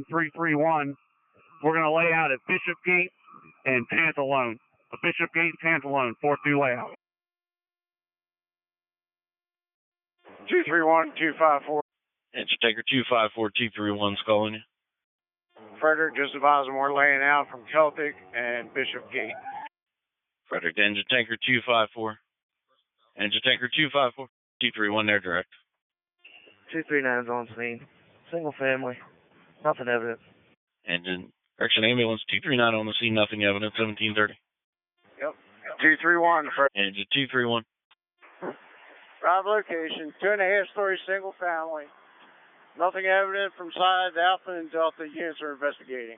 331. We're going to lay out at Bishop Gate and Pantalone. Bishop Gate and Pantalone, 4-2 layout. 231-254. It's Taker 254-231's calling you. Frederick, just advising we're laying out from Celtic and Bishop Gate. Frederick, Engine Tanker 254. Engine Tanker 254. 231 there direct. 239's on scene. Single family. Nothing evident. Engine Correction Ambulance 239 on the scene, nothing evident, 1730. Yep. 231. Engine 231. Drive location, 2.5-story single family. Nothing evident from sides. Alpha and Delta units are investigating.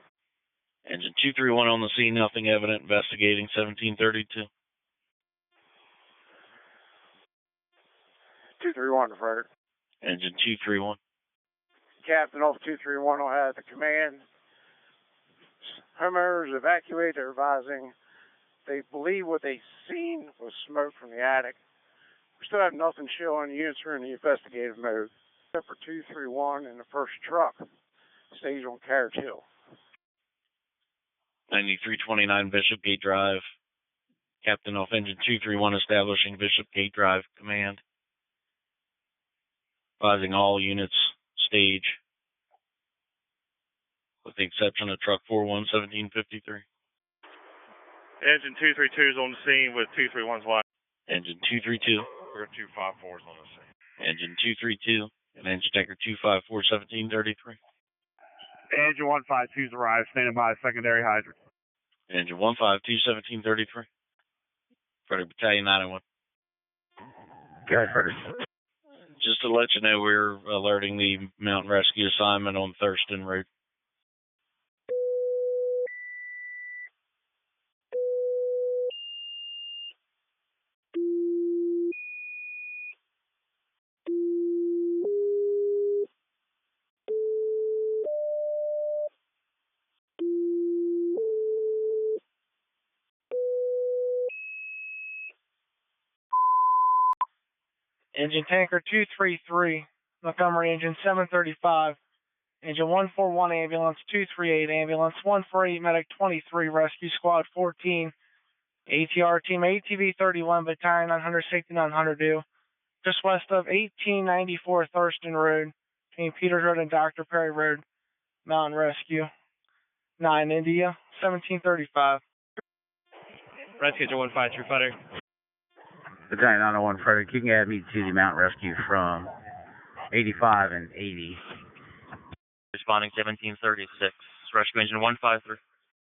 Engine 231 on the scene, nothing evident, investigating, 1732. 231, Frederick. Engine 231. Captain off 231 will have the command. Homeowners evacuate. They're advising they believe what they seen was smoke from the attic. We still have nothing showing. The units are in the investigative mode. Except for 231 and the first truck stays on Carriage Hill. 9329 Bishop Gate Drive. Captain off Engine 231 establishing Bishop Gate Drive command. Advising all units stage, with the exception of truck 41 1753. Engine 232 is on the scene with 231's line. Engine 232. 254 is on the scene. Engine 232 and Engine Tanker 254 1733. Engine 152's arrived, standing by secondary hydrant. Engine 152 1733. Frederick Battalion 901. Good, Frederick. Just to let you know, we're alerting the Mountain Rescue assignment on Thurston Road. Engine Tanker 233, Montgomery Engine 735, Engine 141 Ambulance, 238 Ambulance, 148 Medic 23, Rescue Squad 14, ATR Team ATV 31, Battalion 900, Safety 900 due, just west of 1894 Thurston Road, between Peters Road and Dr. Perry Road, Mountain Rescue, 9 India, 1735. Rescue 153 Frederick. Battalion 901 Frederick, you can add me to the Mountain Rescue from 85 and 80. Responding 1736. Rescue Engine 153.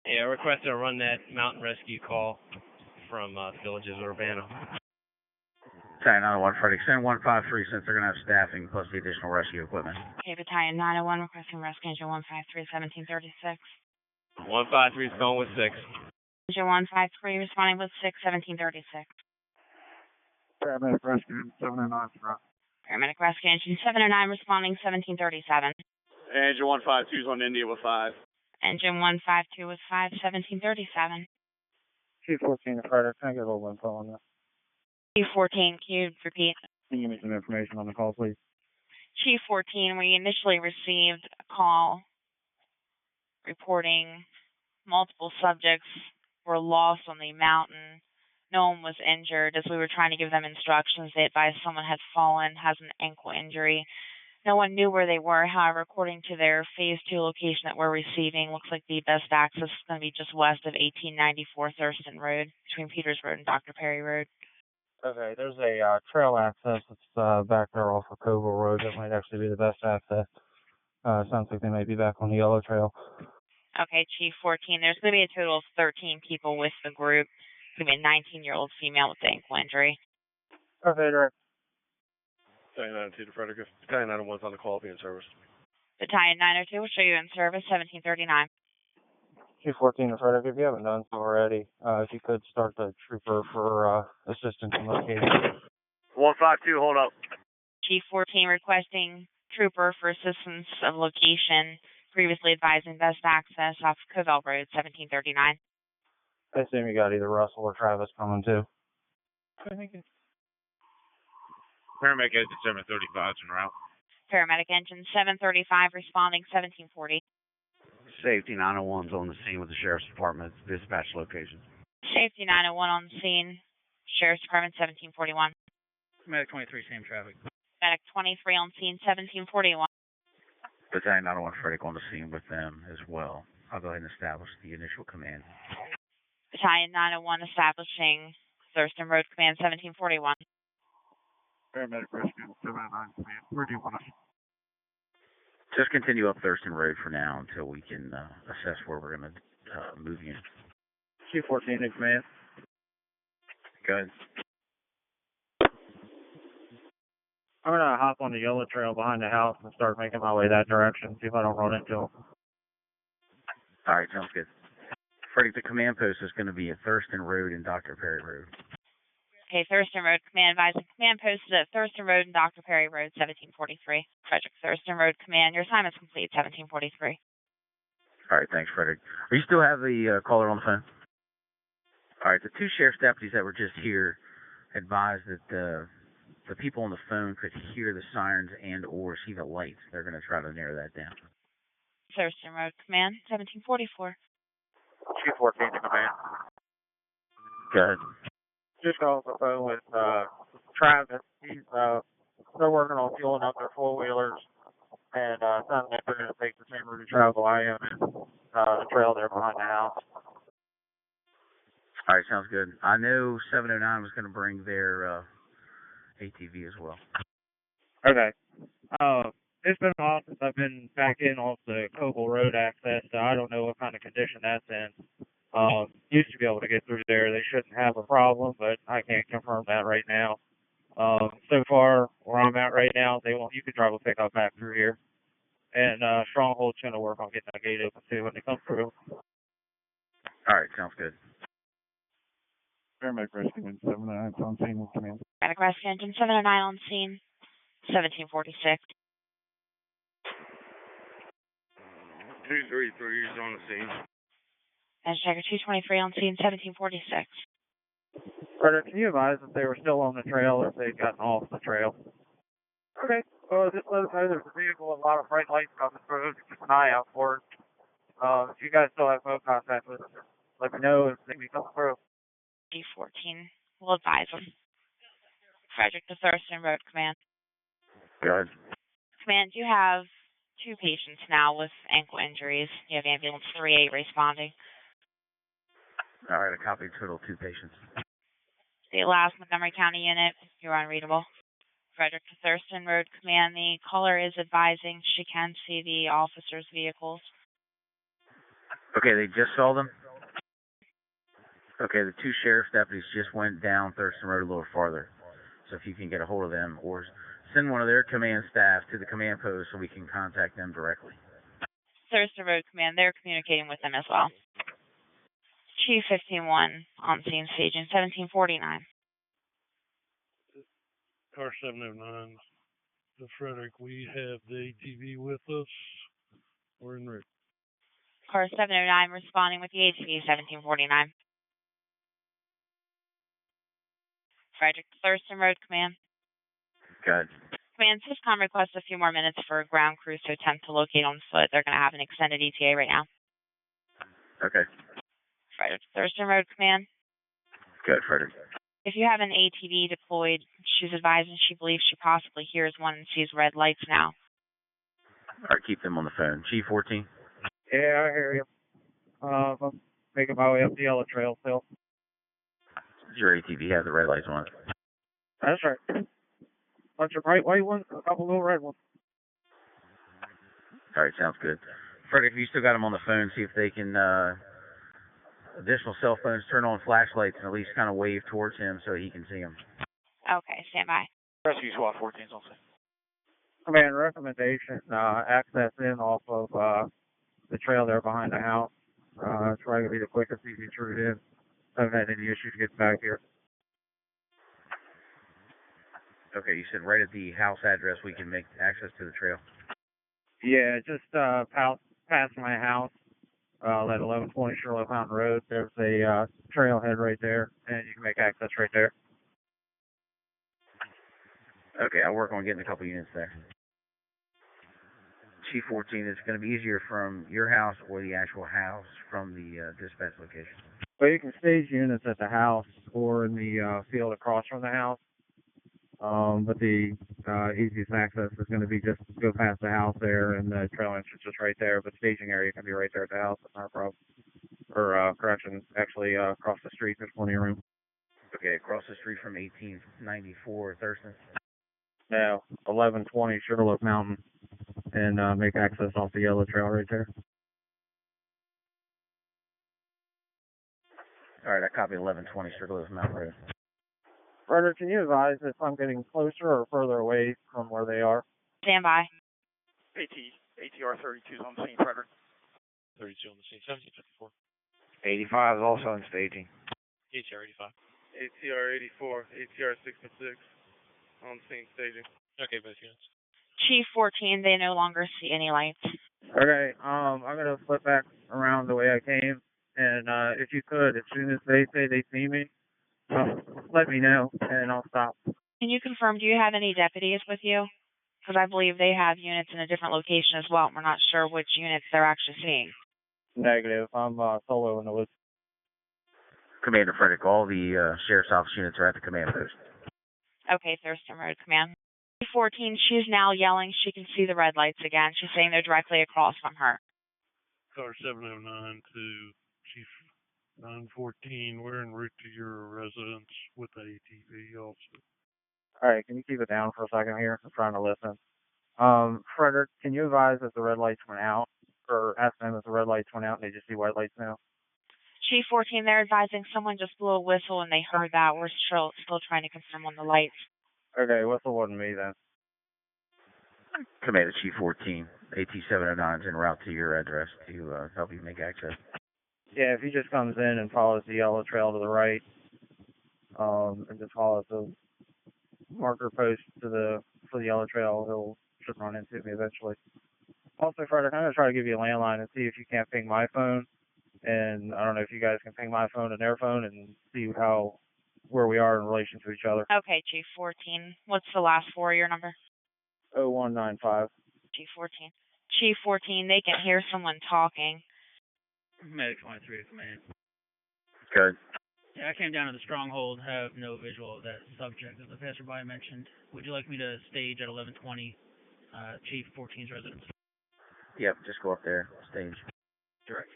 Yeah, requesting to run that Mountain Rescue call from the villages of URBANA. Battalion 901 Frederick, send 153 since they're going to have staffing plus the additional rescue equipment. Okay, Battalion 901 requesting Rescue Engine 153, 1736. 153 is going with 6. Engine 153 responding with 6, 1736. Paramedic Rescue 709 front. Paramedic Rescue Engine 709 responding 1737. Engine 152 is on India with 5. Engine 152 with 5, 1737. T14 to Frederick, can I get a little info on that? T14, can you repeat? Can you give me some information on the call, please? T14, we initially received a call reporting multiple subjects were lost on the mountain. No one was injured. As we were trying to give them instructions, they advised someone had fallen, has an ankle injury. No one knew where they were. However, according to their Phase 2 location that we're receiving, looks like the best access is going to be just west of 1894 Thurston Road, between Peters Road and Dr. Perry Road. Okay, there's a trail access that's back there off of Coville Road. That might actually be the best access. Sounds like they might be back on the yellow trail. Okay, Chief 14, there's going to be a total of 13 people with the group. It's going to be a 19-year-old female with an ankle injury. Okay, direct. Battalion 902 to Frederick. Battalion 901's on the call, be in service. Battalion 902 will show you in service, 1739. Q14 to Frederick, if you haven't done so already, if you could start the trooper for assistance in locating. 152, hold up. Chief 14 requesting trooper for assistance of location, previously advising best access off Coville Road, 1739. I assume you got either Russell or Travis coming too. Paramedic Engine 735 is en route. Paramedic Engine 735 responding 1740. Safety 901's on the scene with the Sheriff's Department dispatch location. Safety 901 on the scene. Sheriff's Department 1741. Medic 23, same traffic. Medic 23 on scene 1741. Battalion 901 Frederick on the scene with them as well. I'll go ahead and establish the initial command. Battalion 901 establishing Thurston Road Command 1741. Paramedic rescue 709 command. Where do you want us? Just continue up Thurston Road for now until we can assess where we're going to move you. Q14 in command. Good. I'm going to hop on the yellow trail behind the house and start making my way that direction, see if I don't run into them. All right, sounds good. Frederick, the command post is going to be at Thurston Road and Dr. Perry Road. Okay, Thurston Road Command advising command posted at Thurston Road and Dr. Perry Road 1743. Frederick, Thurston Road Command, your assignment's complete 1743. All right, thanks, Frederick. You still have the caller on the phone? All right, the two sheriff's deputies that were just here advised that the people on the phone could hear the sirens and or see the lights. They're going to try to narrow that down. Thurston Road Command 1744. Q14 in command. Good. Just got off the phone with Travis. He's they're working on fueling up their four-wheelers, and sounds like they're going to take the same route of travel I am in the trail there behind the house. All right, sounds good. I know 709 was going to bring their ATV as well. Okay. It's been a while since I've been back in off the Coble Road access, so I don't know what kind of condition that's in. Used to be able to get through there. They shouldn't have a problem, but I can't confirm that right now. So far, where I'm at right now, you can drive a pickup back through here. And Stronghold's going to work on getting that gate open too when they come through. All right, sounds good. Paramedic rescue 709 on scene with command. Paramedic rescue engine 709 on scene 1746. 233 is on the scene. Engine checker 223 on scene 1746. Frederick, can you advise if they were still on the trail or if they'd gotten off the trail? Okay. Just let us know there's a vehicle with a lot of bright lights coming through. Keep an eye out for it. If you guys still have phone contact with us, let me know if they come through. G14 will advise them. Frederick to Thurston Road Command. Good. Command, you have two patients now with ankle injuries. You have ambulance 38 responding. All right, I copied total 2 patients. The last Montgomery County unit, you're unreadable. Frederick to Thurston Road Command, the caller is advising she can see the officers' vehicles. Okay, they just saw them? Okay, the 2 sheriff's deputies just went down Thurston Road a little farther. So if you can get a hold of them, or send one of their command staff to the command post so we can contact them directly. Thurston Road Command, they're communicating with them as well. Chief 15-1 on scene staging 1749. Car 709. To Frederick, we have the ATV with us. We're en route. Car 709 responding with the ATV 1749. Frederick, Thurston Road Command. Good. Command, Syscom requests a few more minutes for ground crews to attempt to locate on foot. They're going to have an extended ETA right now. Okay. Frederick, Thurston Road Command. Good, Frederick. If you have an ATV deployed, she's advising she believes she possibly hears one and sees red lights now. All right, keep them on the phone. G14? Yeah, I hear you. I'm making my way up the yellow trail still. Your ATV has the red lights on it. That's right. Bunch of bright white ones, a couple little red ones. All right, sounds good. Frederick, if you still got them on the phone, see if they can, additional cell phones, turn on flashlights and at least kind of wave towards him so he can see them. Okay, stand by. Rescue squad 14 is on scene. Command recommendation, access in off of the trail there behind the house. It's probably going to be the quickest, easiest route in. Haven't had any issues getting back here. Okay, you said right at the house address we can make access to the trail. Yeah, just past my house, that 1120 Sugarloaf Mountain Road. There's a trailhead right there, and you can make access right there. Okay, I'll work on getting a couple units there. Chief 14, it's going to be easier from your house or the actual house from the dispatch location. Well, you can stage units at the house or in the field across from the house. But the easiest access is going to be just go past the house there, and the trail entrance is just right there. But staging area can be right there at the house. That's not a problem. Or correction, actually across the street, there's plenty of room. Okay, across the street from 1894 Thurston. Yeah, 1120 Sugarloaf Mountain, and make access off the yellow trail right there. All right, I copy 1120 Sugarloaf Mountain Road. Frederick, can you advise if I'm getting closer or further away from where they are? Stand by. ATR 32 is on the scene, Frederick. 32 on the scene, 1754. 85 is also in staging. ATR 85. ATR 84, ATR 66 on scene staging. Okay, both units. Chief 14, they no longer see any lights. Okay, I'm gonna flip back around the way I came, and if you could, as soon as they say they see me, let me know, and I'll stop. Can you confirm, do you have any deputies with you? Because I believe they have units in a different location as well. We're not sure which units they're actually seeing. Negative. I'm solo in the woods. Commander Frederick, all the sheriff's office units are at the command post. Okay, Thurston Road Command. 14, she's now yelling. She can see the red lights again. She's saying they're directly across from her. Car 709 to Chief 914. We're en route to your residence with the ATV also. All right, can you keep it down for a second here? I'm trying to listen. Frederick, can you advise if the red lights went out, or ask them if the red lights went out and they just see white lights now? Chief 14, they're advising someone just blew a whistle and they heard that. We're still trying to confirm on the lights. Okay, whistle wasn't me then. Commander Chief 14, AT-709 is en route to your address to help you make access. Yeah, if he just comes in and follows the yellow trail to the right, and just follows the marker post for the yellow trail, should run into me eventually. Also, Frederick, I'm gonna try to give you a landline and see if you can't ping my phone, and I don't know if you guys can ping my phone and their phone and see where we are in relation to each other. Okay, Chief 14. What's the last four of your number? 0195. Chief 14. Chief 14, they can hear someone talking. Medic 23 to command. Good. Yeah, I came down to the stronghold, have no visual of that subject that the passerby mentioned. Would you like me to stage at 1120, Chief 14's residence? Yep, just go up there, stage. Direct.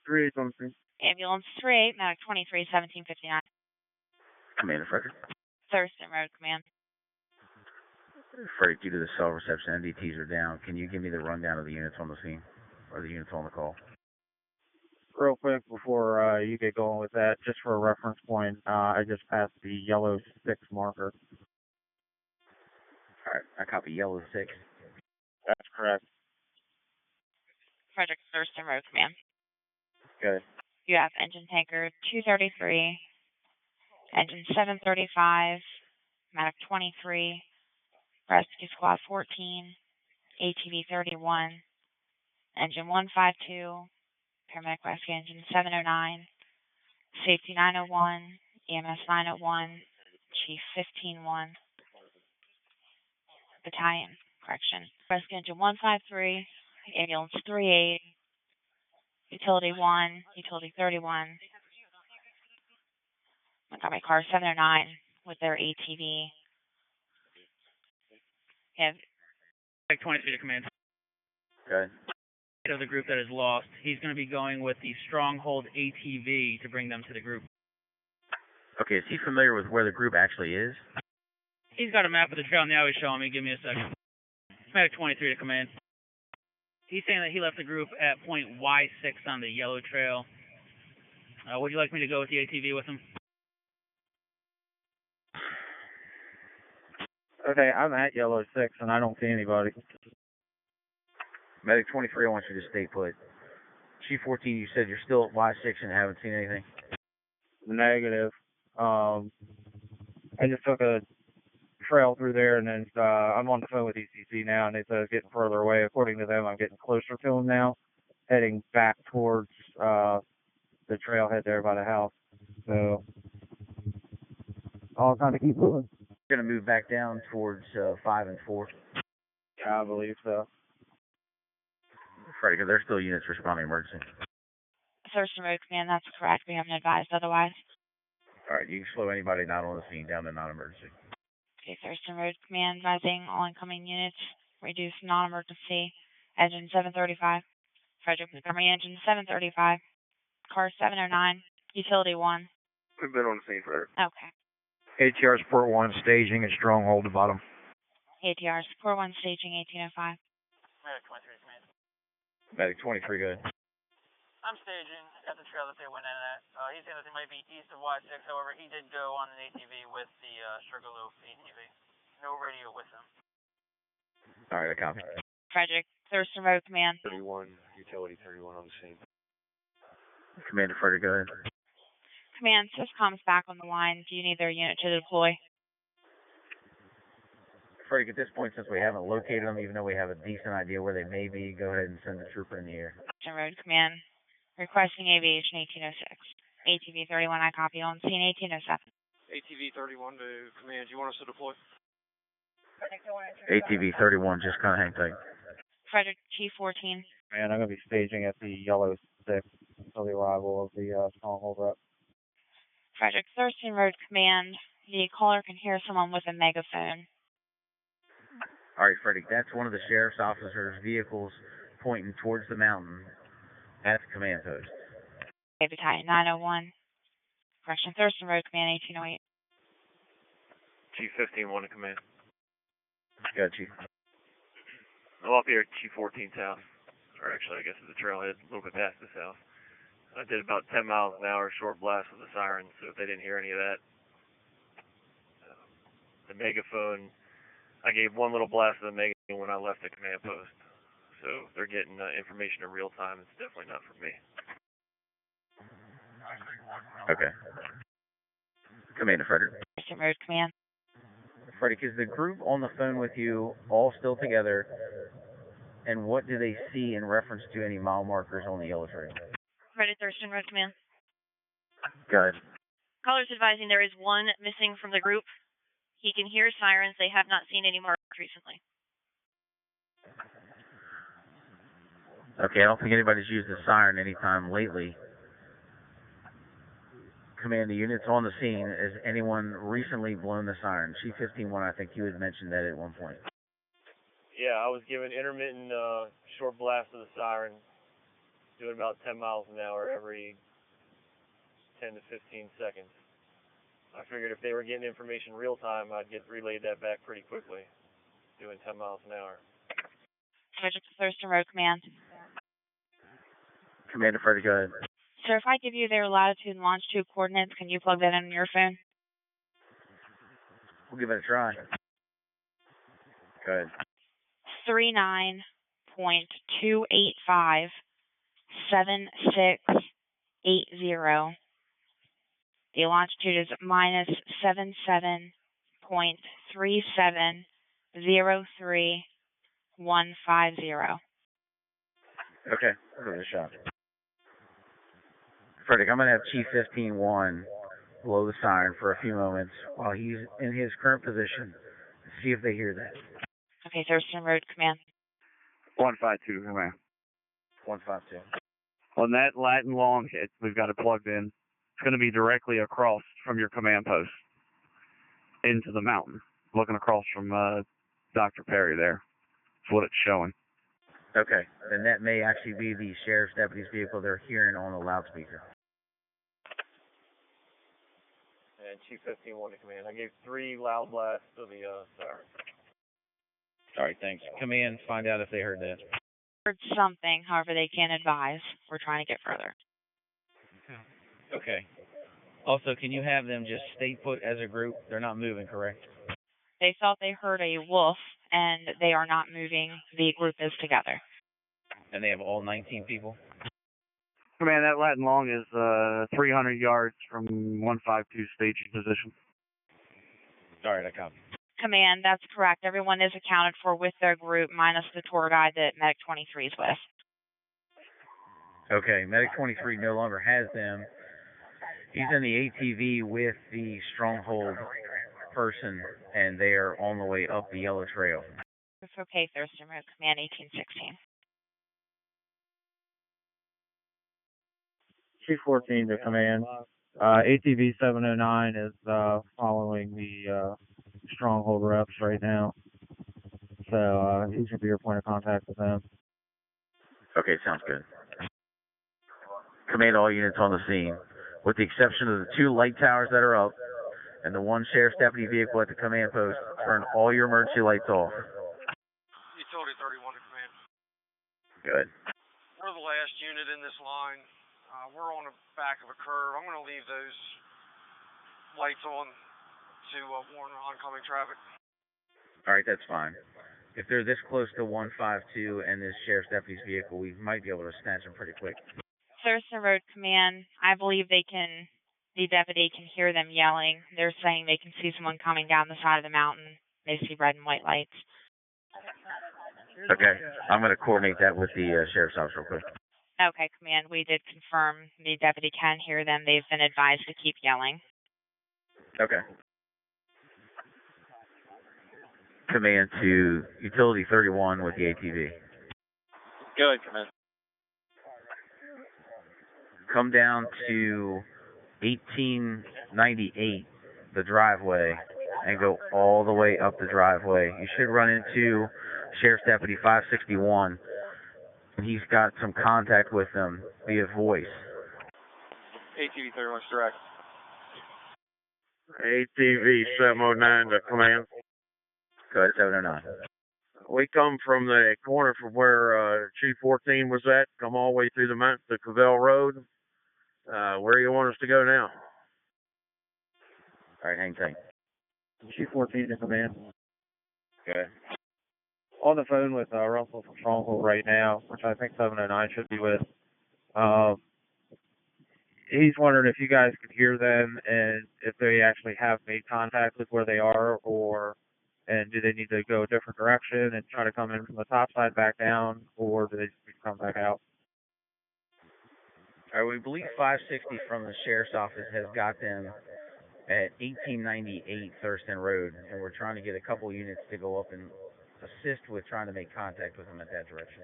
38 on the screen. Ambulance 38, Medic 23, 1759. Commander Frederick. Thurston Road Command. Frederick, due to the cell reception, MDTs are down. Can you give me the rundown of the units on the scene, or the units on the call? Real quick before you get going with that, just for a reference point, I just passed the yellow 6 marker. All right, I copy yellow 6. That's correct. Frederick, Thurston Road Command. Good. You have engine tanker 233, engine 735, medic 23, rescue squad 14, ATV 31, engine 152, paramedic rescue engine 709, safety 901, EMS 901, chief 151, battalion, correction, rescue engine 153, ambulance 38, utility 1, utility 31, Montgomery car 709 with their ATV. Have 23 to command. Good. Of the group that is lost, he's going to be going with the Stronghold ATV to bring them to the group. Okay, is he familiar with where the group actually is? He's got a map of the trail now. He's showing me. Give me a second. Medic 23 to command. He's saying that he left the group at point Y6 on the yellow trail. Would you like me to go with the ATV with him? Okay, I'm at yellow 6 and I don't see anybody. Medic 23, I want you to stay put. Chief 14, you said you're still at Y6 and haven't seen anything? Negative. I just took a trail through there, and then I'm on the phone with ECC now, and they said it's getting further away. According to them, I'm getting closer to them now, heading back towards the trailhead there by the house. So I'll kind of keep moving. You're going to move back down towards 5 and 4? Yeah, I believe so. Frederick, are there still units responding to emergency? Thurston Road Command, that's correct. We haven't advised otherwise. All right, you can slow anybody not on the scene down to non-emergency. Okay, Thurston Road Command advising all incoming units. Reduce non-emergency. Engine 735. Frederick Montgomery, engine 735. Car 709. Utility 1. We've been on the scene, Frederick. Okay. ATR support 1, staging at Stronghold to bottom. ATR support 1, staging 1805. Medic 23 command. Medic 23, go ahead. I'm staging at the trail that they went in at. He's saying that they might be east of Y6. However, he did go on an ATV with the Sugarloaf ATV. No radio with him. All right, I copy. Frederick, Thurston Road Command. 31, utility 31 on the scene. Commander Frederick, go ahead. Command, SysCom's back on the line. Do you need their unit to deploy? Frederick, at this point, since we haven't located them, even though we have a decent idea where they may be, go ahead and send the trooper in the air. Thurston Road Command. Requesting aviation 1806. ATV 31, I copy. On scene 1807. ATV 31 to command. You want us to deploy? ATV 31, just kind of hang tight. Frederick, G14. Man, I'm going to be staging at the Yellow 6 until the arrival of the Stronghold rep. Frederick, Thurston Road Command. The caller can hear someone with a megaphone. All right, Frederick, that's one of the sheriff's officers' vehicles pointing towards the mountain at the command post. Okay, Battalion 901. Correction, Thurston Road Command 1808. Chief 15, 1 to command. Got you. I'm up here at Chief 14's house. Or actually, I guess it's the trailhead, a little bit past this house. I did about 10 miles an hour short blast with the siren, so if they didn't hear any of that. The megaphone, I gave one little blast of the megaphone when I left the command post. So if they're getting information in real time, it's definitely not from me. Okay. Commander Frederick. Thurston Road Command. Frederick, is the group on the phone with you all still together? And what do they see in reference to any mile markers on the yellow trail? Ready, Thurston Road Command. Go ahead. Callers advising there is one missing from the group. He can hear sirens. They have not seen any markers recently. Okay, I don't think anybody's used the siren anytime lately. Command, the units on the scene. Has anyone recently blown the siren? Chief 15-1, I think you had mentioned that at one point. Yeah, I was given intermittent short blasts of the siren, doing about 10 miles an hour every 10 to 15 seconds. I figured if they were getting information real time, I'd get relayed that back pretty quickly, doing 10 miles an hour. Frederick, Thurston Road Command. Commander Frederick, go ahead. Sir, if I give you their latitude and longitude coordinates, can you plug that in on your phone? We'll give it a try. Go ahead. 39.2857680. The longitude is minus 77.3703.150. Okay, I'll give it a shot. Frederick, I'm going to have Chief 15-1 blow the siren for a few moments while he's in his current position. See if they hear that. Okay, Thurston Road Command. 152, command. 152. On that Latin long hit, we've got it plugged in. It's going to be directly across from your command post into the mountain. Looking across from Dr. Perry there. That's what it's showing. Okay, then that may actually be the sheriff's deputy's vehicle they're hearing on the loudspeaker. And Chief 15-1 to command. I gave 3 loud blasts of the siren. All right, thanks. Command, find out if they heard that. Heard something, however, they can't advise. We're trying to get further. Okay. Also, can you have them just stay put as a group? They're not moving, correct? They thought they heard a wolf, and they are not moving. The group is together. And they have all 19 people? Command, that Latin long is 300 yards from 152 staging position. All right, I copy. Command, that's correct. Everyone is accounted for with their group, minus the tour guide that Medic 23 is with. Okay, Medic 23 no longer has them. He's in the ATV with the Stronghold person, and they are on the way up the yellow trail. It's okay, Thurston Road Command 1816. Chief 14 to command. ATV 709 is following the stronghold reps right now. So he should be your point of contact with them. Okay, sounds good. Command all units on the scene, with the exception of the 2 light towers that are up and the 1 sheriff's deputy vehicle at the command post. Turn all your emergency lights off. Utility 31 to command. Good. We're the last unit in this line. We're on the back of a curve. I'm going to leave those lights on to warn oncoming traffic. All right, that's fine. If they're this close to 152 and this sheriff's deputy's vehicle, we might be able to snatch them pretty quick. Thurston Road Command, I believe the deputy can hear them yelling. They're saying they can see someone coming down the side of the mountain. They see red and white lights. Okay, I'm going to coordinate that with the sheriff's office real quick. Okay, Command, we did confirm the deputy can hear them. They've been advised to keep yelling. Okay. Command to Utility 31 with the ATV. Go ahead, Command. Come down to 1898, the driveway, and go all the way up the driveway. You should run into Sheriff's Deputy 561. He's got some contact with him via voice. ATV 31 direct. ATV 709 to command. Go ahead, 709. We come from the corner from where Chief 14 was at, come all the way through the mountain to Cavell Road. Where do you want us to go now? All right, hang tight. Chief 14 to command. Good. On the phone with Russell from Stronghold right now, which I think 709 should be with. He's wondering if you guys could hear them and if they actually have made contact with where they are, and do they need to go a different direction and try to come in from the top side back down, or do they just need to come back out? All right, we believe 560 from the sheriff's office has got them at 1898 Thurston Road, and we're trying to get a couple units to go up and assist with trying to make contact with them at that direction.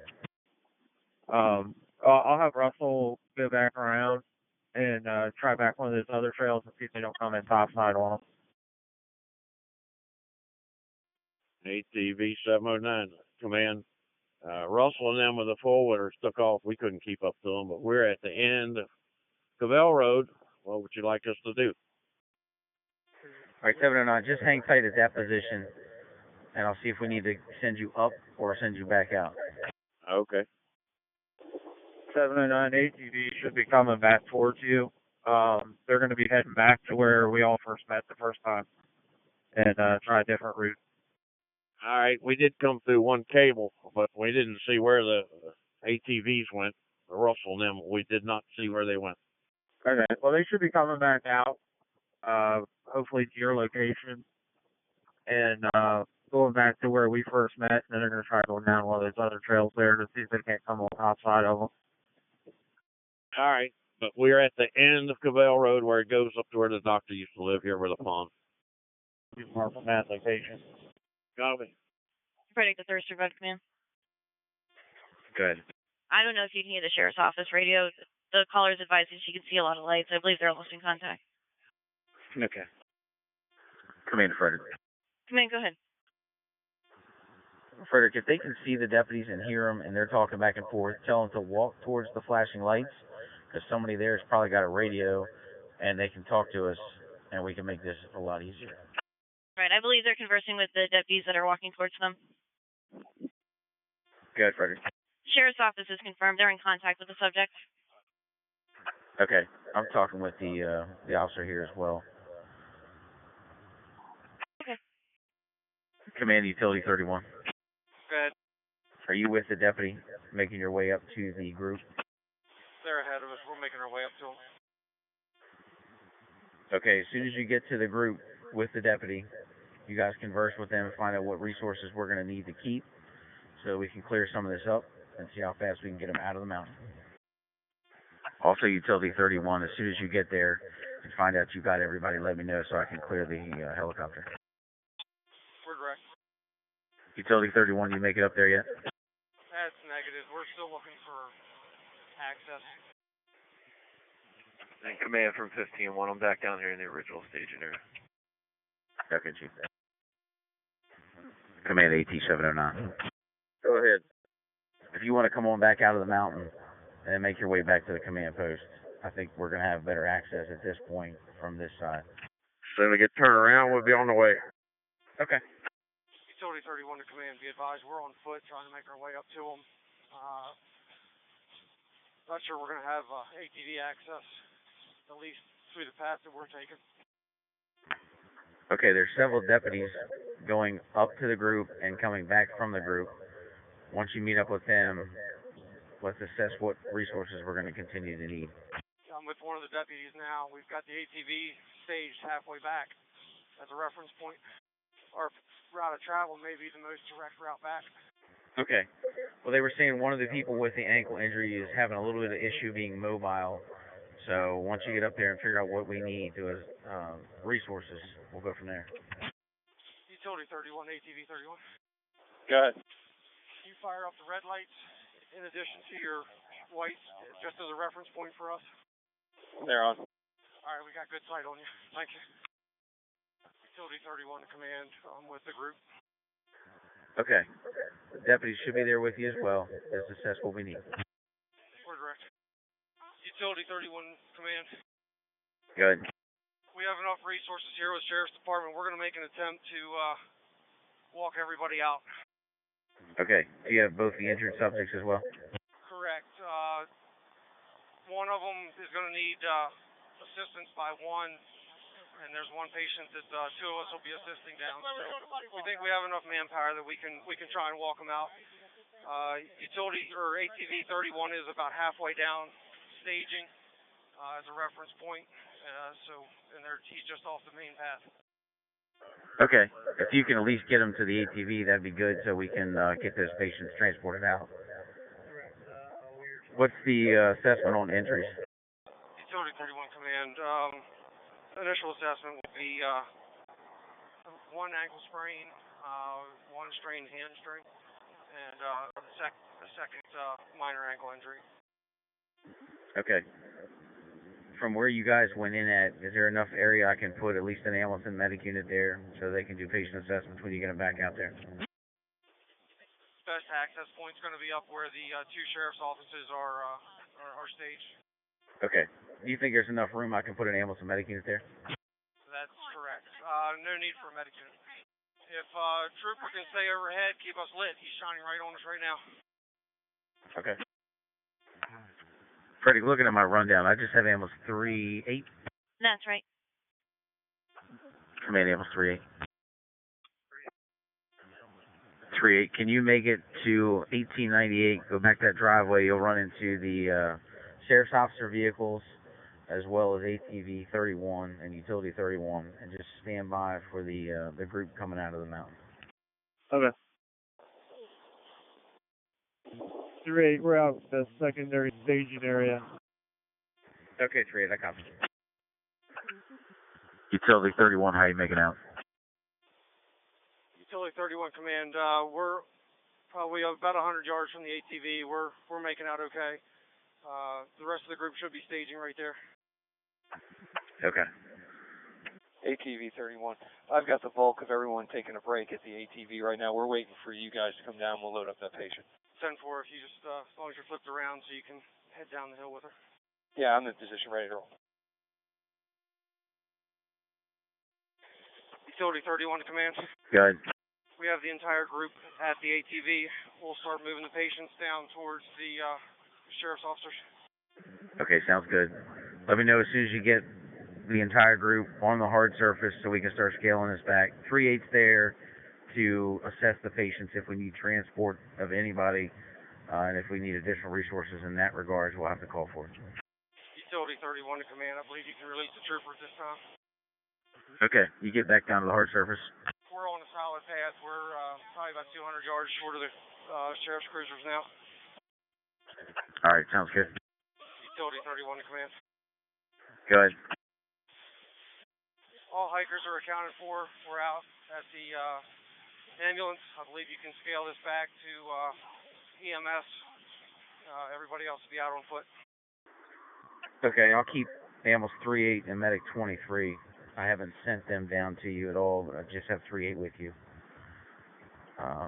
I'll have Russell go back around and try back one of those other trails and see if they don't come in topside on them. ATV 709 command. Russell and them with the four-wheelers took off. We couldn't keep up to them, but we're at the end of Cavell Road. What would you like us to do? All right, 709, just hang tight at that position, and I'll see if we need to send you up or send you back out. Okay. 709 ATV should be coming back towards you. They're going to be heading back to where we all first met the first time and try a different route. All right, we did come through one cable, but we didn't see where the ATVs went. Russell and them, we did not see where they went. Okay, well, they should be coming back out, hopefully to your location, and going back to where we first met, and then they're going to try going down one of those other trails there to see if they can't come on the top side of them. All right, but we're at the end of Cavell Road where it goes up to where the doctor used to live here with the pond. Mark from that location. Copy. Frederick, the Thurston Road Command. Good. I don't know if you can hear the sheriff's office radio. The caller's advising she can see a lot of lights. I believe they're almost in contact. Okay. Command Frederick. Command, go ahead. Frederick, if they can see the deputies and hear them and they're talking back and forth, tell them to walk towards the flashing lights, because somebody there has probably got a radio and they can talk to us and we can make this a lot easier. Right, I believe they're conversing with the deputies that are walking towards them. Good, Frederick. Sheriff's office is confirmed. They're in contact with the subject. Okay, I'm talking with the officer here as well. Okay. Command Utility 31. Go ahead. Are you with the deputy making your way up to the group? They're ahead of us. We're making our way up to them. Okay, as soon as you get to the group with the deputy, you guys converse with them and find out what resources we're going to need to keep so we can clear some of this up and see how fast we can get them out of the mountain. Also, Utility 31, as soon as you get there and find out you got everybody, let me know so I can clear the helicopter. We're direct. Utility 31, you make it up there yet? That's negative. We're still looking for access. And command from 15-1, I'm back down here in the original staging area. Okay, Chief. Command AT-709. Go ahead. If you want to come on back out of the mountain and make your way back to the command post, I think we're going to have better access at this point from this side. As soon as we get turned around, we'll be on the way. Okay. Utility 31 to command, be advised, we're on foot trying to make our way up to them. Not sure we're going to have ATV access, at least through the path that we're taking. Okay, there's several deputies going up to the group and coming back from the group. Once you meet up with them, let's assess what resources we're going to continue to need. I'm with one of the deputies now. We've got the ATV staged halfway back as a reference point. Our route of travel may be the most direct route back. Okay. Well, they were saying one of the people with the ankle injury is having a little bit of issue being mobile. So once you get up there and figure out what we need to resources, we'll go from there. Utility 31, ATV 31. Go ahead. You fire up the red lights in addition to your whites, just as a reference point for us. They're on. All right, we got good sight on you. Thank you. Utility 31 to command. I'm with the group. Okay. The deputies should be there with you as well. Let's assess what we need. We're direct. Utility 31 command. Good. We have enough resources here with Sheriff's Department. We're going to make an attempt to walk everybody out. Okay. Do you have both the injured subjects as well? Correct. One of them is going to need assistance by one, and there's one patient that two of us will be assisting down. So we think we have enough manpower that we can try and walk them out. Utility or ATV 31 is about halfway down staging as a reference point. He's just off the main path. Okay. If you can at least get them to the ATV, that'd be good so we can get those patients transported out. What's the assessment on injuries? Utility 31 command. Initial assessment will be one ankle sprain, one strained hamstring, and a second minor ankle injury. Okay. From where you guys went in at, is there enough area I can put at least an ambulance and medic unit there so they can do patient assessments when you get them back out there? Best access point's going to be up where the two sheriff's offices are staged. Okay. Do you think there's enough room I can put an ambulance and medic unit there? That's correct. No need for a medic unit. If Trooper can stay overhead, keep us lit. He's shining right on us right now. Okay. Freddie, looking at my rundown, I just have ambulance 3-8. That's right. Command ambulance 3-8. 3-8. Can you make it to 1898? Go back that driveway. You'll run into the sheriff's officer vehicles as well as ATV 31 and utility 31, and just stand by for the group coming out of the mountain. Okay. 3-8, we're out the secondary staging area. Okay, 3-8, I copy. Utility 31, how you making out? Utility 31 command. We're probably about 100 yards from the ATV. We're making out okay. The rest of the group should be staging right there. Okay. ATV 31. I've got the bulk of everyone taking a break at the ATV right now. We're waiting for you guys to come down. We'll load up that patient. 10-4 if you just, as long as you're flipped around so you can head down the hill with her. Yeah, I'm in position, ready to roll. Utility 31 to command. Good. We have the entire group at the ATV. We'll start moving the patients down towards the sheriff's officers. Okay, sounds good. Let me know as soon as you get the entire group on the hard surface so we can start scaling this back. 3-8's there to assess the patients if we need transport of anybody, and if we need additional resources in that regard, we'll have to call for it. Utility 31 to command. I believe you can release the trooper at this time. Okay, you get back down to the hard surface. We're on a solid path. We're probably about 200 yards short of the sheriff's cruisers now. All right, sounds good. Utility 31 to command. Good. All hikers are accounted for. We're out at the ambulance. I believe you can scale this back to EMS. Everybody else will be out on foot. Okay, I'll keep Ambulance 38 and Medic 23. I haven't sent them down to you at all, but I just have 38 with you.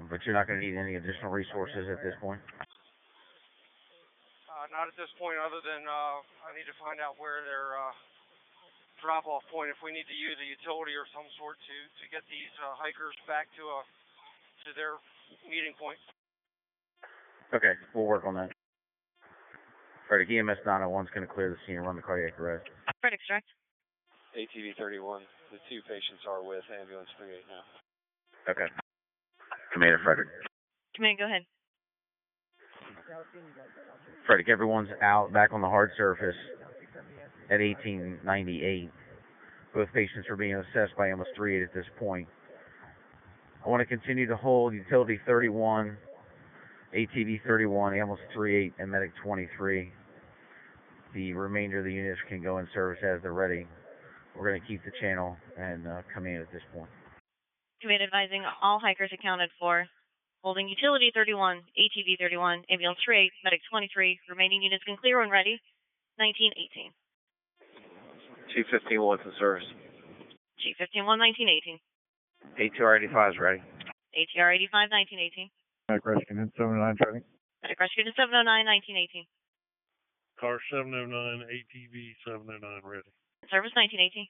But you're not going to need any additional resources at this point? Not at this point, other than I need to find out where their drop-off point, if we need to use a utility or some sort to get these hikers back to their meeting point. Okay, we'll work on that. Frederick, EMS 901 is going to clear the scene and run the cardiac arrest. Frederick, direct. ATV 31, the 2 patients are with ambulance 38 now. Okay. Commander Frederick. Command, go ahead. Frederick, everyone's out back on the hard surface at 1898. Both patients are being assessed by ambulance 38 at this point. I want to continue to hold utility 31, ATV 31, ambulance 38, and medic 23. The remainder of the units can go in service as they're ready. We're going to keep the channel and come in at this point. Command advising all hikers accounted for. Holding utility 31, ATV 31, ambulance 38, medic 23. Remaining units can clear when ready. 1918. Chief 15-1 in service. Chief 15-1, 1918. ATR 85 is ready. ATR 85, 1918. Medic rescue unit 709 training. Medic rescue unit 709, 1918. Car 709, ATV 709 ready. Service 1918.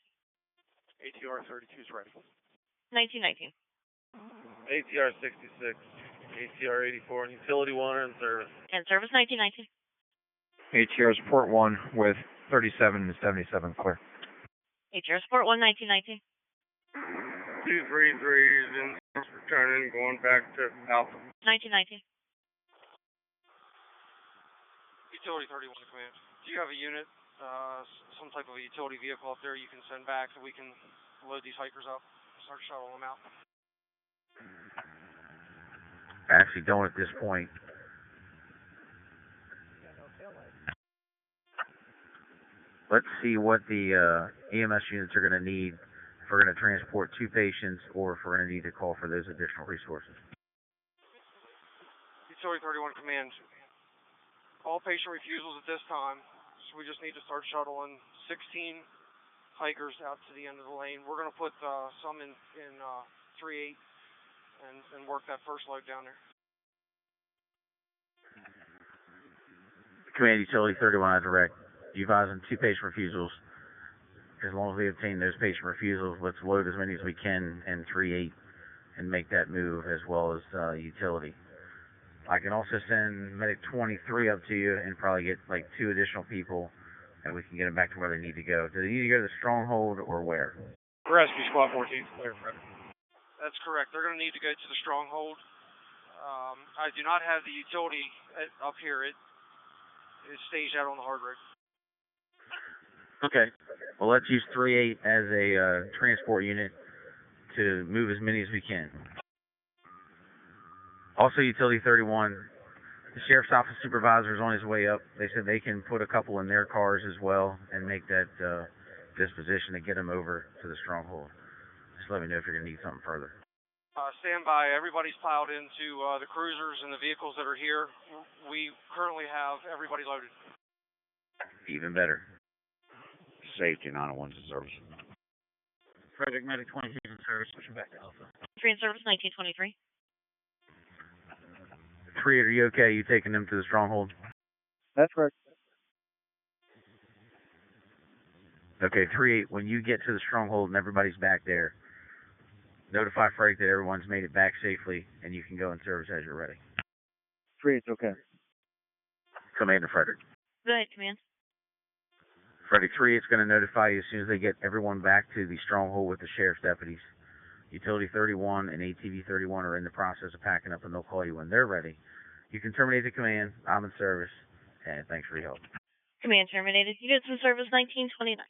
ATR 32 is ready. 1919. ATR 66, ATR 84, and utility 1 in service. And service 1919. ATR support 1 with 37 to 77 clear. ATR support 1, 1919. 233 is in returning, going back to Alpha. 1919. Utility 31 command. Do you have a unit, some type of a utility vehicle up there you can send back so we can load these hikers up, start shuttling them out? I actually don't at this point. Let's see what the EMS units are going to need if we're going to transport 2 patients or if we're going to need to call for those additional resources. Utility 31 command. All patient refusals at this time, so we just need to start shuttling 16 hikers out to the end of the lane. We're going to put some in 3-8 and work that first load down there. Command Utility 31 on direct. You advise on 2 patient refusals. As long as we obtain those patient refusals, let's load as many as we can in 3-8 and make that move as well as utility. I can also send medic 23 up to you and probably get like 2 additional people and we can get them back to where they need to go. Do they need to go to the stronghold or where? Rescue Squad 14, clear, Frederick. That's correct. They're going to need to go to the stronghold. I do not have the utility up here. It is staged out on the hard road. Okay. Well, let's use 3-8 as a transport unit to move as many as we can. Also, Utility 31, the Sheriff's Office Supervisor is on his way up. They said they can put a couple in their cars as well and make that disposition to get them over to the stronghold. Just let me know if you're going to need something further. Stand by. Everybody's piled into the cruisers and the vehicles that are here. We currently have everybody loaded. Even better. Safety 901's in service. Frederick, medic 23 in service, pushing back to Alpha. 3 in service, 1923. 3-8, are you okay? You taking them to the stronghold? That's correct. Okay, 3-8, when you get to the stronghold and everybody's back there, notify Frederick that everyone's made it back safely and you can go in service as you're ready. 3-8's okay. Commander Frederick. Go ahead, command. Frederick 3-8's going to notify you as soon as they get everyone back to the stronghold with the sheriff's deputies. Utility 31 and ATV 31 are in the process of packing up and they'll call you when they're ready. You can terminate the command. I'm in service. And thanks for your help. Command terminated. Units in service 1929.